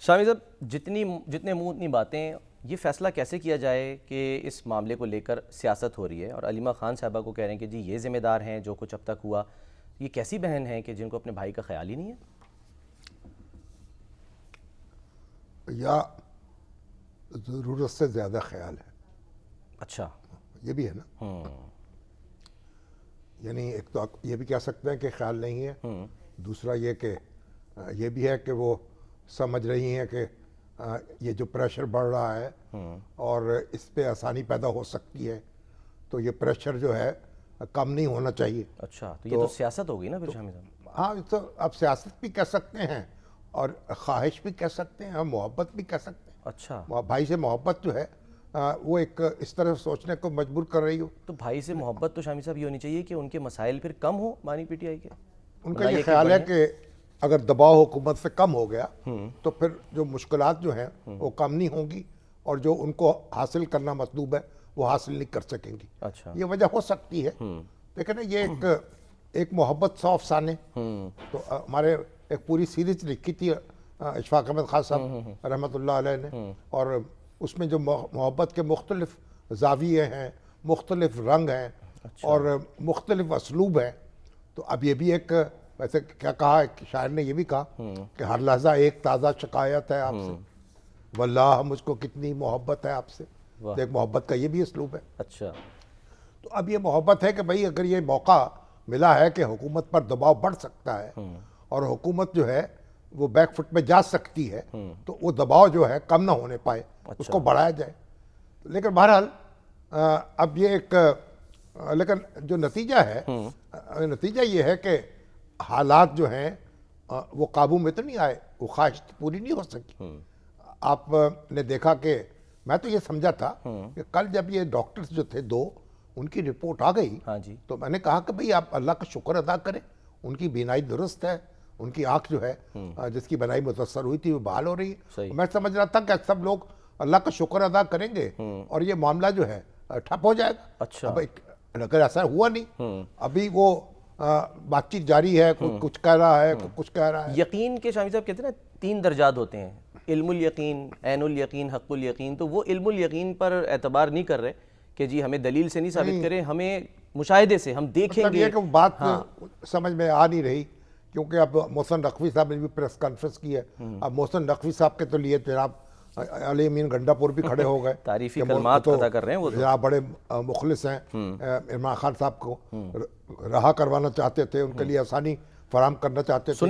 شامی صاحب، جتنے منہ اتنی باتیں، یہ فیصلہ کیسے کیا جائے کہ اس معاملے کو لے کر سیاست ہو رہی ہے اور علیمہ خان صاحبہ کو کہہ رہے ہیں کہ جی یہ ذمہ دار ہیں جو کچھ اب تک ہوا؟ یہ کیسی بہن ہیں کہ جن کو اپنے بھائی کا خیال ہی نہیں ہے؟ یا ضرورت سے زیادہ خیال ہے، اچھا، یہ بھی ہے نا۔ یعنی ایک تو آپ یہ بھی کہہ سکتے ہیں کہ خیال نہیں ہے، دوسرا یہ کہ یہ بھی ہے کہ وہ سمجھ رہی ہیں کہ یہ جو پریشر بڑھ رہا ہے اور اس پہ آسانی پیدا ہو سکتی ہے، تو یہ پریشر جو ہے کم نہیں ہونا چاہیے۔ اچھا، تو یہ تو سیاست ہوگی نا پھر شامی صاحب؟ ہاں، تو اب سیاست بھی کہہ سکتے ہیں اور خواہش بھی کہہ سکتے ہیں اور محبت بھی کہہ سکتے ہیں۔ اچھا، بھائی سے محبت جو ہے وہ ایک اس طرح سوچنے کو مجبور کر رہی ہو۔ تو بھائی سے محبت تو شامی صاحب یہ ہونی چاہیے کہ ان کے مسائل پھر کم ہو بانی پی ٹی آئی کے؟ ان کا یہ خیال ہے کہ اگر دباؤ حکومت سے کم ہو گیا تو پھر جو مشکلات جو ہیں وہ کم نہیں ہوں گی اور جو ان کو حاصل کرنا مطلوب ہے وہ حاصل نہیں کر سکیں گی۔ اچھا، یہ وجہ ہو سکتی ہے، لیکن یہ ایک محبت 100 افسانے، تو ہمارے ایک پوری سیریز لکھی تھی اشفاق احمد خان صاحب رحمۃ اللہ علیہ نے، اور اس میں جو محبت کے مختلف زاویے ہیں، مختلف رنگ ہیں اور مختلف اسلوب ہیں، تو اب یہ بھی ایک ویسے کیا کہا، ایک شاعر نے یہ بھی کہا کہ ہر لحظہ ایک تازہ شکایت ہے آپ سے، واللہ مجھ کو کتنی محبت ہے آپ سے۔ تو ایک محبت کا یہ بھی اسلوب ہے۔ اچھا، تو اب یہ محبت ہے کہ بھئی اگر یہ موقع ملا ہے کہ حکومت پر دباؤ بڑھ سکتا ہے اور حکومت جو ہے وہ بیک فٹ میں جا سکتی ہے، تو وہ دباؤ جو ہے کم نہ ہونے پائے، اس کو بڑھایا جائے۔ لیکن بہرحال اب یہ ایک لیکن جو نتیجہ ہے، نتیجہ یہ ہے کہ حالات جو ہیں وہ قابو میں تو نہیں آئے، وہ خواہش پوری نہیں ہو سکی۔ آپ نے دیکھا کہ میں تو یہ سمجھا تھا کہ کل جب یہ ڈاکٹرز جو تھے دو، ان کی رپورٹ آ گئی، ہاں جی، تو میں نے کہا کہ بھئی آپ اللہ کا شکر ادا کریں، ان کی بینائی درست ہے، ان کی آنکھ جو ہے جس کی بینائی متاثر ہوئی تھی وہ بحال ہو رہی ہے۔ میں سمجھ رہا تھا کہ سب لوگ اللہ کا شکر ادا کریں گے اور یہ معاملہ جو ہے ٹھپ ہو جائے گا۔ اچھا، اب اگر ایسا ہوا نہیں، ابھی وہ بات چیت جاری ہے، کوئی کچھ کہہ رہا ہے، کوئی کچھ کہہ رہا ہے۔ یقین کے شامی صاحب کہتے ہیں نا 3 درجات ہوتے ہیں، علم الیقین، عین الیقین، حق الیقین۔ تو وہ علم الیقین پر اعتبار نہیں کر رہے کہ جی ہمیں دلیل سے نہیں ثابت کریں، ہمیں مشاہدے سے ہم دیکھیں مطلب گے۔ یہ کہ بات سمجھ میں آ نہیں رہی، کیونکہ اب محسن نقوی صاحب نے بھی پریس کانفرنس کی ہے۔ اب محسن نقوی صاحب کے تو لیے جناب علی امین گنڈا پور بھی کھڑے ہو گئے، تعریفی کلمات ادا کر رہے ہیں وہ تو۔ جناب بڑے مخلص ہیں، عمران خان صاحب کو رہا کروانا چاہتے تھے، ان کے لیے آسانی فراہم کرنا چاہتے تھے۔